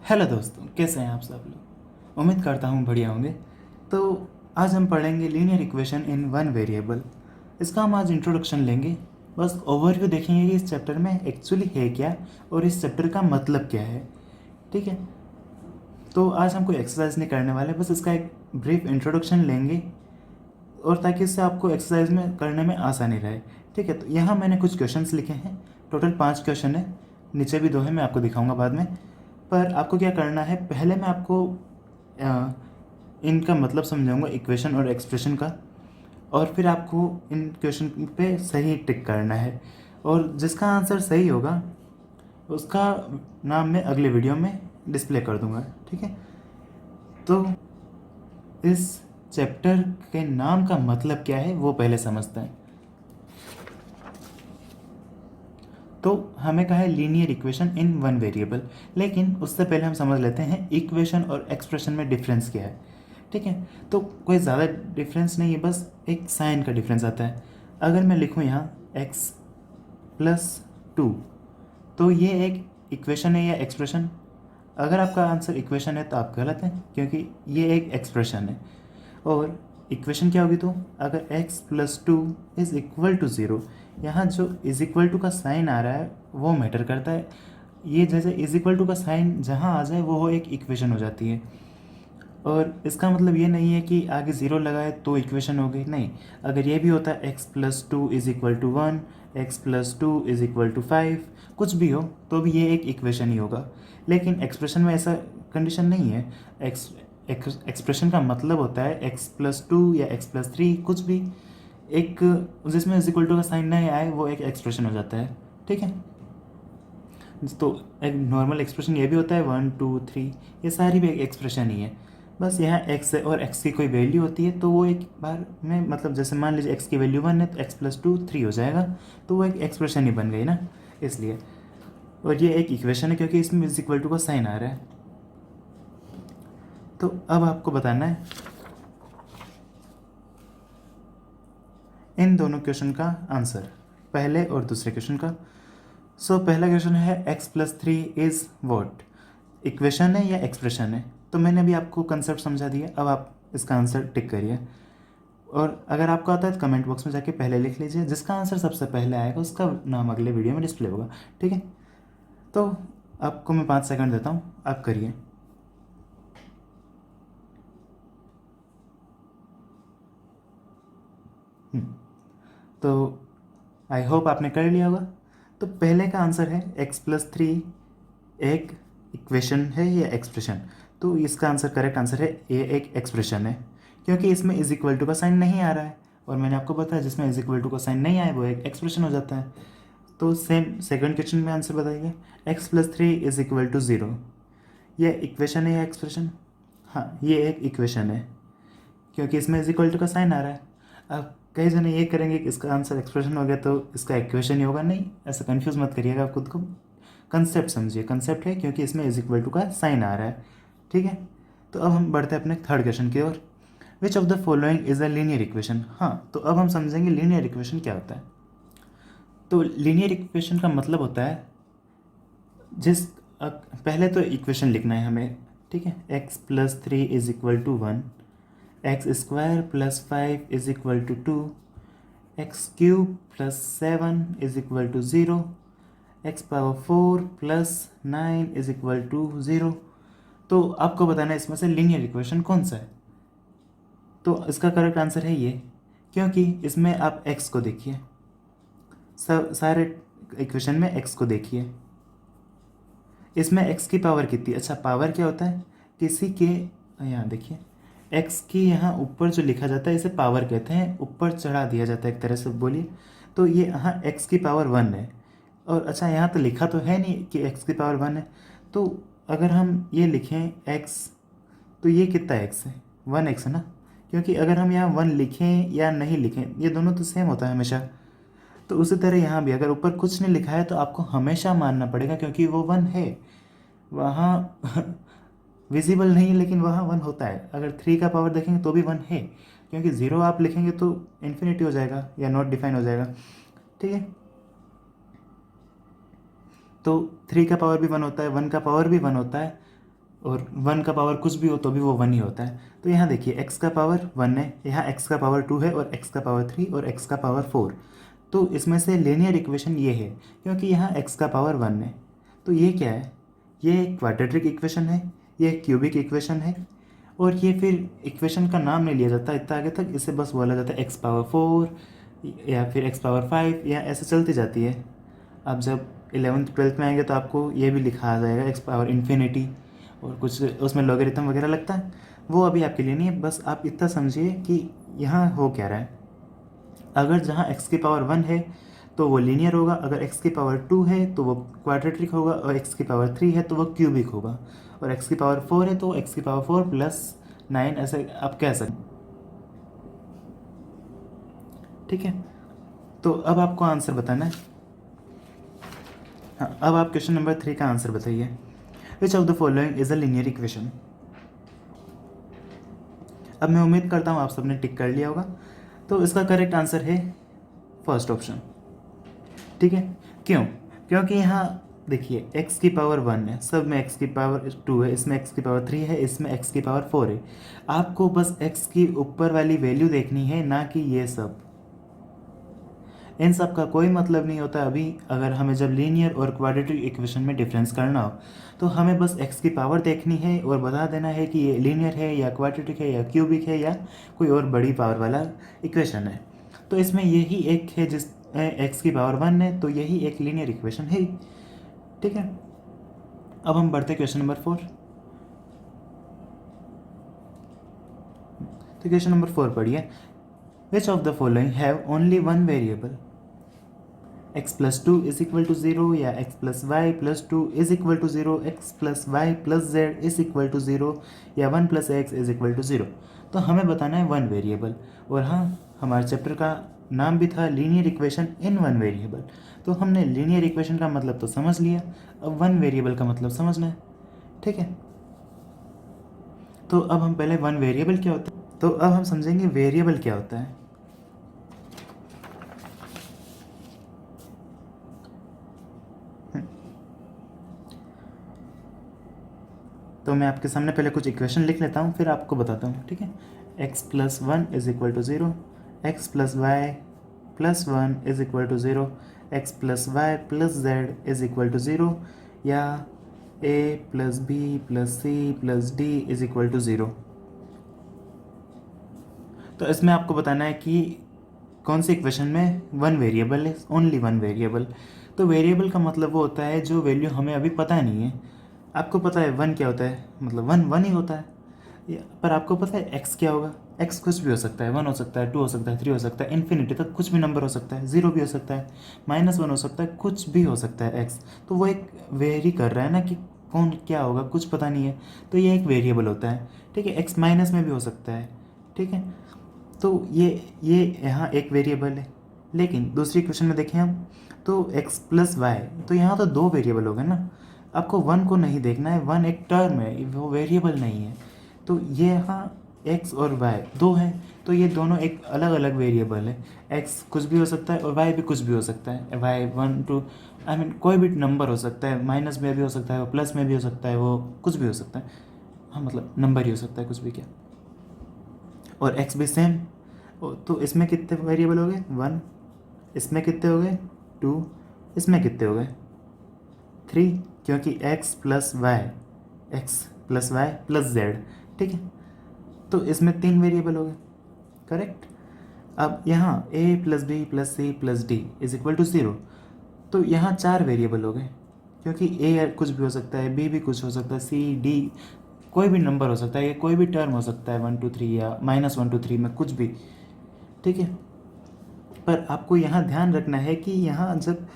Hello दोस्तों, कैसे हैं आप सब लोग। उम्मीद करता हूँ बढ़िया होंगे। तो आज हम पढ़ेंगे linear equation in one variable. इसका हम आज इंट्रोडक्शन लेंगे। बस ओवरव्यू देखेंगे कि इस चैप्टर में एक्चुअली है क्या और इस चैप्टर का मतलब क्या है। ठीक है, तो आज हम कोई एक्सरसाइज नहीं करने वाले, बस इसका एक ब्रीफ इंट्रोडक्शन लेंगे और ताकि इससे आपको एक्सरसाइज में करने में आसानी रहे। ठीक है, तो यहाँ मैंने कुछ क्वेश्चंस लिखे हैं। टोटल 5 क्वेश्चन है, नीचे भी 2 है, मैं आपको दिखाऊंगा बाद में। पर आपको क्या करना है, पहले मैं आपको इनका मतलब समझाऊंगा, इक्वेशन और एक्सप्रेशन का, और फिर आपको इन क्वेश्चन पे सही टिक करना है। और जिसका आंसर सही होगा उसका नाम मैं अगले वीडियो में डिस्प्ले कर दूंगा। ठीक है, तो इस चैप्टर के नाम का मतलब क्या है वो पहले समझते हैं। तो हमें कहा है linear equation in one variable, लेकिन उससे पहले हम समझ लेते हैं इक्वेशन और एक्सप्रेशन में डिफरेंस क्या है। ठीक है, तो कोई ज़्यादा डिफरेंस नहीं है, बस एक साइन का डिफरेंस आता है। अगर मैं लिखूँ यहाँ x+2, तो ये एक इक्वेशन है या एक्सप्रेशन। अगर आपका आंसर इक्वेशन है तो आप गलत हैं, क्योंकि ये एक एक्सप्रेशन है। और इक्वेशन क्या होगी, तो अगर x+2 = 0, यहाँ जो इज इक्वल टू का साइन आ रहा है वो मैटर करता है। ये जैसे इज इक्वल टू का साइन जहाँ आ जाए वो एक इक्वेशन हो जाती है। और इसका मतलब ये नहीं है कि आगे ज़ीरो लगाए तो इक्वेशन हो गई, नहीं। अगर ये भी होता है x+2 = 1, x+2 = 5, कुछ भी हो तो भी ये एक इक्वेशन ही होगा। लेकिन एक्सप्रेशन में ऐसा कंडीशन नहीं है। एक्सप्रेशन का मतलब होता है x+2 या x+3, कुछ भी एक जिसमें इज इक्वल टू का साइन नहीं आए वो एक एक्सप्रेशन हो जाता है। ठीक है, तो एक नॉर्मल एक्सप्रेशन ये भी होता है 1 2 3, ये सारी भी एक एक्सप्रेशन ही है। बस यहाँ x है और x की कोई वैल्यू होती है तो वो एक बार में, मतलब जैसे मान लीजिए x की वैल्यू 1 है तो x+2 3 हो जाएगा, तो वो एक एक्सप्रेशन ही बन गई ना, इसलिए। और ये एक इक्वेशन है क्योंकि इसमें इज इक्वल टू का साइन आ रहा है। तो अब आपको बताना है इन दोनों क्वेश्चन का आंसर, पहले और दूसरे क्वेश्चन का। सो पहला क्वेश्चन है x+3 इज़ वॉट, इक्वेशन है या एक्सप्रेशन है। तो मैंने अभी आपको कंसेप्ट समझा दिया, अब आप इसका आंसर टिक करिए। और अगर आपको आता है तो कमेंट बॉक्स में जाके पहले लिख लीजिए, जिसका आंसर सबसे पहले आएगा उसका नाम अगले वीडियो में डिस्प्ले होगा। ठीक है, तो आपको मैं 5 सेकंड देता हूँ, आप करिए। तो आई होप आपने कर लिया होगा। तो पहले का आंसर है x+3 एक इक्वेशन है या एक्सप्रेशन। तो इसका आंसर, करेक्ट आंसर है ये एक एक्सप्रेशन है, क्योंकि इसमें इज इक्वल टू का साइन नहीं आ रहा है। और मैंने आपको बताया जिसमें इज इक्वल टू का साइन नहीं आए वो एक एक्सप्रेशन हो जाता है। तो सेम सेकंड क्वेश्चन में आंसर बताइए, x+3 = 0, ये इक्वेशन है या एक्सप्रेशन। हाँ, ये एक इक्वेशन है क्योंकि इसमें इज इक्वल टू का साइन आ रहा है। अब कई जने ये करेंगे कि इसका आंसर एक्सप्रेशन हो गया तो इसका इक्वेशन ही होगा, नहीं, ऐसा कंफ्यूज मत करिएगा आप खुद को। कंसेप्ट समझिए, कंसेप्ट है क्योंकि इसमें इज इक्वल टू का साइन आ रहा है। ठीक है, तो अब हम बढ़ते हैं अपने थर्ड क्वेश्चन की ओर। Which of the following is a linear equation. हाँ, तो अब हम समझेंगे लीनियर इक्वेशन क्या होता है। तो लीनियर इक्वेशन का मतलब होता है जिस पहले तो इक्वेशन लिखना है हमें। ठीक है, x+3 = 1, x² + 5 = 2, x³ + 7 = 0, x⁴ + 9 = 0। तो आपको बताना है इसमें से लीनियर इक्वेशन कौन सा है। तो इसका करेक्ट आंसर है ये, क्योंकि इसमें आप x को देखिए, सब सारे इक्वेशन में x को देखिए। इसमें x की पावर कितनी, अच्छा पावर क्या होता है किसी के, यहाँ देखिए x की यहाँ ऊपर जो लिखा जाता है इसे पावर कहते हैं, ऊपर चढ़ा दिया जाता है एक तरह से बोलिए। तो ये यहाँ x की पावर 1 है। और अच्छा, यहाँ तो लिखा तो है नहीं कि x की पावर 1 है। तो अगर हम ये लिखें x, तो ये कितना x है, 1x है ना। क्योंकि अगर हम यहाँ 1 लिखें या नहीं लिखें ये दोनों तो सेम होता है हमेशा। तो उसी तरह यहाँ भी अगर ऊपर कुछ नहीं लिखा है तो आपको हमेशा मानना पड़ेगा, क्योंकि वो 1 है वहाँ विजिबल नहीं है लेकिन वहाँ 1 होता है। अगर 3 का पावर देखेंगे तो भी 1 है, क्योंकि 0 आप लिखेंगे तो इन्फिनिटी हो जाएगा या नॉट डिफाइन हो जाएगा। ठीक है, तो 3 का पावर भी 1 होता है, 1 का पावर भी 1 होता है। और 1 का पावर कुछ भी हो तो भी वो 1 ही होता है। तो यहाँ देखिए x का पावर 1 है, यहाँ x का पावर 2 है, और x का पावर 3 और x का पावर 4। तो इसमें से लीनियर इक्वेशन ये है, क्योंकि यहाँ x का पावर 1 है। तो ये क्या है, ये एक क्वाड्रेटिक इक्वेशन है, ये एक क्यूबिक इक्वेशन है, और ये फिर इक्वेशन का नाम नहीं लिया जाता इतना आगे तक, इसे बस बोला जाता है x पावर 4 या फिर x पावर 5, या ऐसे चलती जाती है। अब जब 11th-12th में आएंगे तो आपको ये भी लिखा आ जाएगा x पावर इन्फिनिटी, और कुछ उसमें लॉगरिथम वगैरह लगता है, वो अभी आपके लिए नहीं है। बस आप इतना समझिए कि यहाँ हो क्या रहा है। अगर जहाँ x की पावर 1 है तो वो लीनियर होगा, अगर x की पावर 2 है तो वो क्वाड्रेटिक होगा, और x की पावर 3 है तो वो क्यूबिक होगा, और x की पावर 4 है तो x की पावर 4 प्लस 9, ऐसे आप कह सकते हैं। ठीक है, तो अब आपको आंसर बताना है। हाँ, अब आप क्वेश्चन नंबर 3 का आंसर बताइए। विच of the following is a linear equation. अब मैं उम्मीद करता हूँ आप सबने टिक कर लिया होगा। तो इसका करेक्ट आंसर है फर्स्ट ऑप्शन। ठीक है, क्यों? क्योंकि यहाँ देखिए x की पावर 1 है, सब में x की पावर 2 है, इसमें x की पावर 3 है, इसमें x की पावर 4 है। आपको बस x की ऊपर वाली वैल्यू देखनी है, ना कि ये सब। इन सब का कोई मतलब नहीं होता अभी, अगर हमें जब लीनियर और क्वाड्रेटिक इक्वेशन में डिफरेंस करना हो तो हमें बस x की पावर देखनी है और बता देना है कि ये लीनियर है या क्वाड्रेटिक है या क्यूबिक है या कोई और बड़ी पावर वाला इक्वेशन है। तो इसमें यही एक है जिस x की पावर 1 है, तो यही एक लीनियर इक्वेशन है। ठीक है, अब हम बढ़ते क्वेश्चन नंबर 4। तो क्वेश्चन नंबर 4 पढ़िए। Which of the following have only one variable. x plus 2 is equal to 0, या x plus y plus 2 is equal to 0, x plus y plus z is equal to 0, या 1 plus x is equal to 0। तो हमें बताना है one variable, और हाँ, हमारे chapter का नाम भी था linear equation in one variable. तो हमने लीनियर इक्वेशन का मतलब तो समझ लिया, अब वन वेरिएबल का मतलब समझना है। ठीक है, तो अब हम पहले वन वेरिएबल क्या होता है, तो अब हम समझेंगे वेरिएबल क्या होता है। तो मैं आपके सामने पहले कुछ इक्वेशन लिख लेता हूँ, फिर आपको बताता हूँ। ठीक है, x plus 1 is equal to 0, x plus y plus 1 is equal to 0, x plus y plus z is equal to 0, या a plus b plus c plus d is equal to 0। तो इसमें आपको बताना है कि कौन सी इक्वेशन में वन वेरिएबल है, ओनली वन वेरिएबल। तो वेरिएबल का मतलब वो होता है जो वैल्यू हमें अभी पता नहीं है। आपको पता है वन क्या होता है, मतलब वन वन ही होता है, पर आपको पता है एक्स क्या होगा। एक्स कुछ भी हो सकता है, 1 हो सकता है, 2 हो सकता है, 3 हो सकता है, इन्फिनिटी तक कुछ भी नंबर हो सकता है, 0 भी हो सकता है, -1 हो सकता है, कुछ भी हो सकता है एक्स। तो वो एक वेरी कर रहा है ना कि कौन क्या होगा, कुछ पता नहीं है, तो ये एक वेरिएबल होता है। ठीक है, एक्स माइनस में भी हो सकता है। ठीक है, तो ये यहाँ एक वेरिएबल है। लेकिन दूसरी क्वेश्चन में देखें हम, तो x प्लस वाई, तो यहाँ तो दो वेरिएबल हो गए ना। आपको वन को नहीं देखना है, वन एक टर्म है, वो वेरिएबल नहीं है। तो ये यहाँ x और y दो हैं, तो ये दोनों एक अलग अलग वेरिएबल है। x कुछ भी हो सकता है और y भी कुछ भी हो सकता है। y 1 2 आई मीन कोई भी नंबर हो सकता है, माइनस में भी हो सकता है, वो प्लस में भी हो सकता है, वो कुछ भी हो सकता है। हाँ, मतलब नंबर ही हो सकता है, कुछ भी क्या। और x भी सेम। तो इसमें कितने वेरिएबल हो गए, 1। इसमें कितने हो गए, 2। इसमें कितने हो गए, 3, क्योंकि x plus y plus z. ठीक है, तो इसमें 3 वेरिएबल हो गए। करेक्ट। अब यहाँ a plus b plus c plus d is equal to 0, तो यहाँ 4 वेरिएबल हो गए, क्योंकि a कुछ भी हो सकता है, b भी कुछ हो सकता है, c d कोई भी नंबर हो सकता है, या कोई भी टर्म हो सकता है, 1 2 3 या -1 2 3 में कुछ भी। ठीक है, पर आपको यहाँ ध्यान रखना है कि यहाँ जब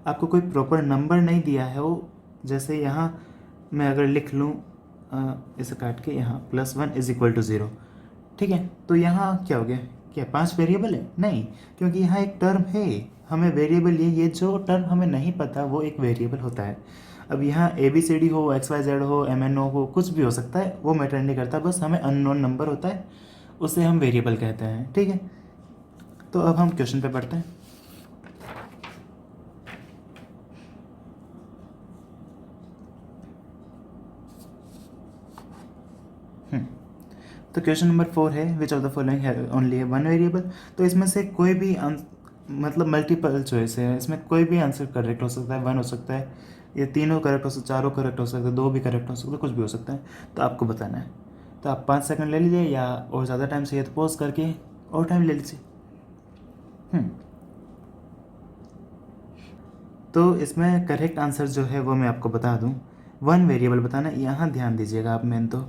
आपको कोई प्रॉपर नंबर नहीं दिया है, वो जैसे यहाँ मैं अगर लिख लूँ इसे काट के, यहाँ +1 इज इक्वल टू 0। ठीक है, तो यहाँ क्या हो गया, क्या 5 वेरिएबल है? नहीं, क्योंकि यहाँ एक टर्म है, हमें वेरिएबल ये जो टर्म हमें नहीं पता वो एक वेरिएबल होता है। अब यहाँ ABCD हो, XYZ हो, MNO हो, कुछ भी हो सकता है, वो मैटर नहीं करता, बस हमें अननोन नंबर होता है, उसे हम वेरिएबल कहते हैं। ठीक है, तो अब हम क्वेश्चन पे पढ़ते हैं। तो क्वेश्चन नंबर 4 है विच ऑफ द फॉलोइंग है ओनली है वन वेरिएबल। तो इसमें से कोई भी मतलब मल्टीपल चॉइस है, इसमें कोई भी आंसर करेक्ट हो सकता है, वन हो सकता है, ये तीनों करेक्ट हो सकते, चारों करेक्ट हो सकते हैं, दो भी करेक्ट हो सकते हैं, कुछ भी हो सकता है। तो आपको बताना है। तो आप 5 सेकंड ले लीजिए, या और ज़्यादा टाइम चाहिए तो पॉज करके और टाइम ले लीजिए। तो इसमें करेक्ट आंसर जो है वो मैं आपको बता दूं, वन वेरिएबल बताना है। यहाँ ध्यान दीजिएगा आप मेन तो,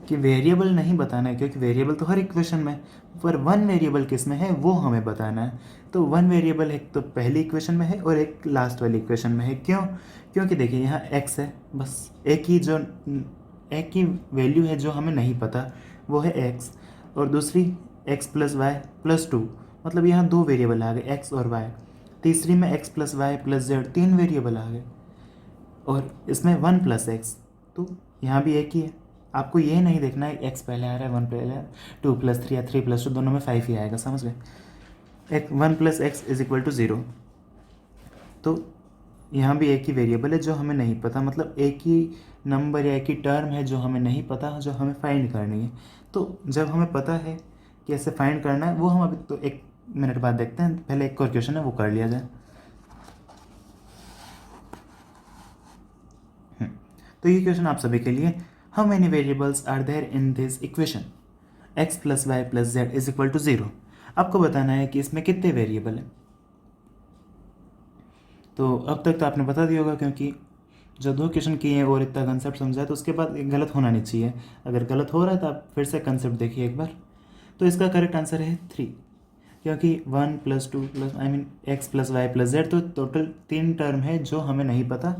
कि वेरिएबल नहीं बताना है, क्योंकि वेरिएबल तो हर इक्वेशन में, पर वन वेरिएबल किस में है वो हमें बताना है। तो वन वेरिएबल एक तो पहली इक्वेशन में है और एक लास्ट वाली इक्वेशन में है। क्यों? क्योंकि देखिए यहाँ x है, बस एक ही वैल्यू है जो हमें नहीं पता, वो है x, और दूसरी x plus y plus two, मतलब यहाँ दो वेरिएबल आ गए x और y। तीसरी में x plus y plus z, तीन वेरिएबल आ गए, और इसमें वन प्लस एक्स, तो यहाँ भी एक ही है। आपको ये नहीं देखना है एक्स पहले आ रहा है वन पहले है, टू प्लस थ्री या थ्री प्लस टू, दोनों में फाइव ही आएगा, समझ गए। एक one plus x is equal to zero. तो यहाँ भी एक ही वेरिएबल है जो हमें नहीं पता, मतलब एक ही नंबर या एक ही टर्म है जो हमें नहीं पता, जो हमें फाइंड करनी है। तो जब हमें पता है कि ऐसे फाइंड करना है, वो हम अभी तो 1 मिनट बाद देखते हैं। पहले एक और क्वेश्चन है वो कर लिया जाए। तो ये क्वेश्चन आप सभी के लिए, how many variables are there in this equation x plus y plus z is equal to zero. आपको बताना है कि इसमें कितने वेरिएबल हैं। तो अब तक तो आपने बता दिया होगा, क्योंकि जो दो क्वेश्चन किए हैं और इतना कंसेप्ट समझा, तो उसके बाद गलत होना नहीं चाहिए। अगर गलत हो रहा है तो आप फिर से कंसेप्ट देखिए एक बार। तो इसका करेक्ट आंसर है 3, क्योंकि 1 plus 2 plus x plus y plus z, तो टोटल 3 टर्म है जो हमें नहीं पता,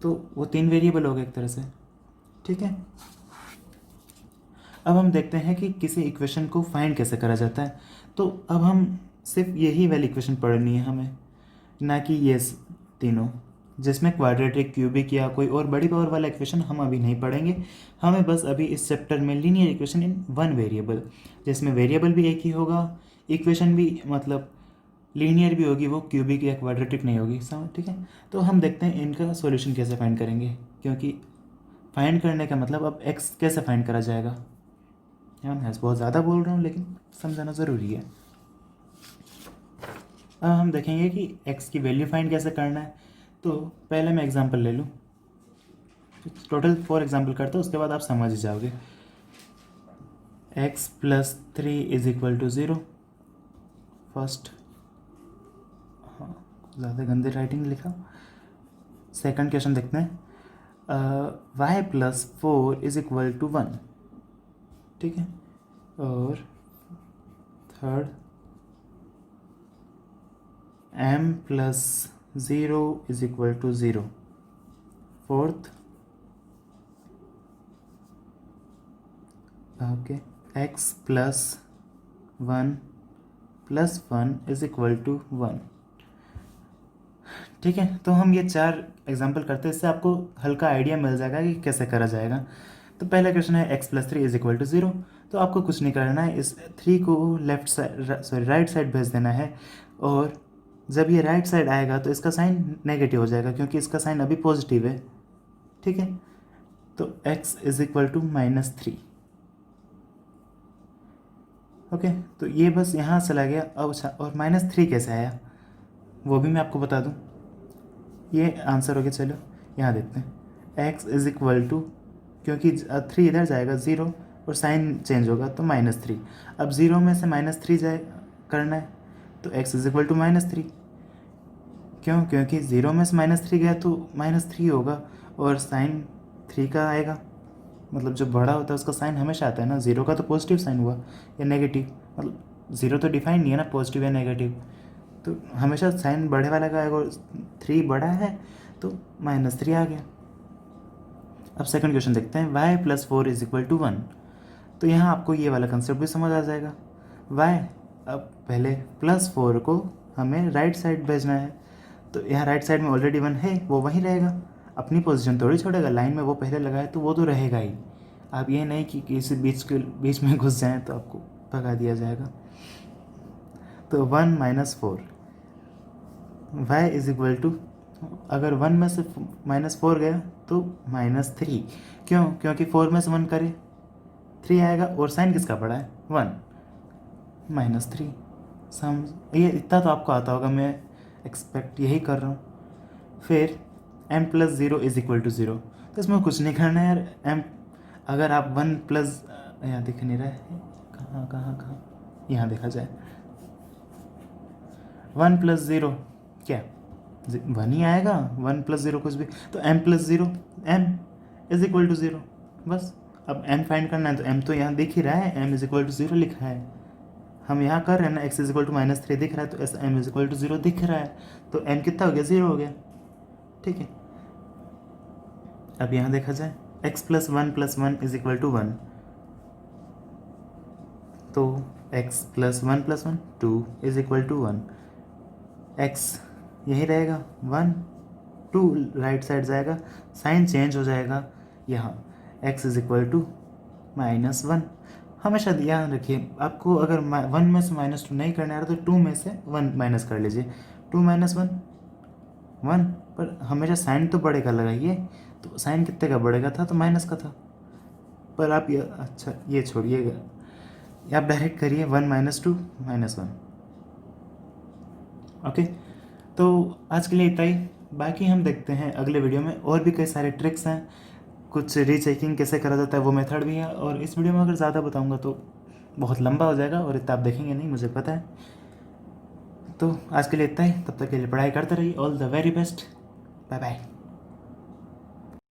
तो वो 3 वेरिएबल हो गए एक तरह से। ठीक है, अब हम देखते हैं कि किसी इक्वेशन को फाइंड कैसे करा जाता है। तो अब हम सिर्फ यही वाली इक्वेशन पढ़नी है हमें, ना कि ये तीनों, जिसमें क्वाड्रेटिक, क्यूबिक या कोई और बड़ी पावर वाला इक्वेशन हम अभी नहीं पढ़ेंगे। हमें बस अभी इस चैप्टर में linear equation in one variable, जिसमें वेरिएबल भी एक ही होगा, इक्वेशन भी मतलब लीनियर भी होगी, वो क्यूबिक या क्वाड्रेटिक नहीं होगी, समझ? ठीक है, तो हम देखते हैं इनका सॉल्यूशन कैसे फाइंड करेंगे, क्योंकि फाइंड करने का मतलब अब एक्स कैसे फाइंड करा जाएगा। यहाँ मैं बहुत ज़्यादा बोल रहा हूँ, लेकिन समझाना ज़रूरी है। अब हम देखेंगे कि x की वैल्यू फाइंड कैसे करना है। तो पहले मैं एग्जांपल ले लूँ, टोटल 4 एग्जांपल करता हूँ, उसके बाद आप समझ जाओगे। x plus 3 is equal to zero, first, हाँ ज़्यादा गंदे राइटिंग लिखा। सेकंड क्वेश्चन देखते हैं, y plus 4 is equal to 1, ठीक है। और third, m plus 0 is equal to 0। Fourth, okay, x plus 1 plus 1 is equal to 1। ठीक है, तो हम ये 4 एग्जाम्पल करते हैं, इससे आपको हल्का आइडिया मिल जाएगा कि कैसे करा जाएगा। तो पहला क्वेश्चन है x plus 3 is equal to 0। तो आपको कुछ नहीं करना है, इस 3 को राइट साइड भेज देना है, और जब ये राइट साइड आएगा तो इसका साइन नेगेटिव हो जाएगा, क्योंकि इसका साइन अभी पॉजिटिव है। ठीक है, तो x is equal to -3। Okay, तो ये बस यहाँ चला गया। अब अच्छा, और -3 कैसे आया वो भी मैं आपको बता दूँ। ये आंसर हो गया, चलो यहाँ देखते हैं। x इज इक्वल टू, क्योंकि 3 इधर जाएगा 0 और साइन चेंज होगा तो -3। अब 0 में से -3 जाए करना है, तो x इज इक्वल टू -3। क्यों? क्योंकि 0 में से -3 गया तो -3 होगा, और साइन 3 का आएगा, मतलब जो बड़ा होता है उसका साइन हमेशा आता है ना। 0 का तो पॉजिटिव साइन हुआ या नेगेटिव, मतलब 0 तो डिफाइन नहीं है ना पॉजिटिव या नेगेटिव, तो हमेशा साइन बड़े वाला का आएगा, और 3 बड़ा है तो -3 आ गया। अब सेकंड क्वेश्चन देखते हैं, y plus 4 is equal to 1। तो यहाँ आपको ये वाला कंसेप्ट भी समझ आ जाएगा। y, अब पहले +4 को हमें राइट साइड भेजना है, तो यहाँ राइट साइड में ऑलरेडी 1 है, वो वहीं रहेगा, अपनी पोजीशन थोड़ी छोड़ेगा, लाइन में वो पहले लगाए तो वो तो रहेगा ही। आप ये नहीं कि किसी बीच में घुस जाएं तो आपको भगा दिया जाएगा। तो 1 - 4, y इज इक्वल टू अगर 1 में से -4 गया तो -3, क्यों? क्योंकि 4 में से 1 करे 3 आएगा, और साइन किसका पड़ा है 1, -3। समझ, ये इतना तो आपको आता होगा, मैं एक्सपेक्ट यही कर रहा हूँ। फिर m+0 = 0, तो इसमें कुछ नहीं करना है यार। m अगर आप 1 प्लस, यहाँ दिख नहीं रहा है, कहाँ यहाँ देखा जाए, 1 + 0 क्या 1 ही आएगा, 1 + 0 कुछ भी, तो m+0 m = 0 बस। अब m फाइंड करना है तो m तो यहाँ दिख ही रहा है, m = 0 लिखा है, हम यहाँ कर रहे हैं ना, x = -3 दिख रहा है, तो m = 0 दिख रहा है, तो m कितना हो गया 0 हो गया, ठीक है। अब यहाँ देखा जाए x + 1 + 1 = 1, तो x + 1 + 1 2 = 1, x यही रहेगा 1 2 राइट साइड जाएगा, साइन चेंज हो जाएगा यहाँ, x = -1। हमेशा ध्यान रखिए, आपको अगर 1 में से -2 नहीं करना है तो 2 में से 1 माइनस कर लीजिए, 2 - 1 1, पर हमेशा साइन तो बढ़ेगा लगाइए, तो साइन कितने का बढ़ेगा था, तो माइनस का था, पर आप ये अच्छा ये छोड़िएगा, आप डायरेक्ट करिए 1 - 2 -1। ओके, तो आज के लिए इतना ही, बाकी हम देखते हैं अगले वीडियो में, और भी कई सारे ट्रिक्स हैं, कुछ रीचेकिंग कैसे करा जाता है वो मेथड भी है, और इस वीडियो में अगर ज़्यादा बताऊंगा तो बहुत लंबा हो जाएगा और इतना आप देखेंगे नहीं, मुझे पता है। तो आज के लिए इतना ही, तब तक के लिए पढ़ाई करते रहिए, all the very best, bye bye.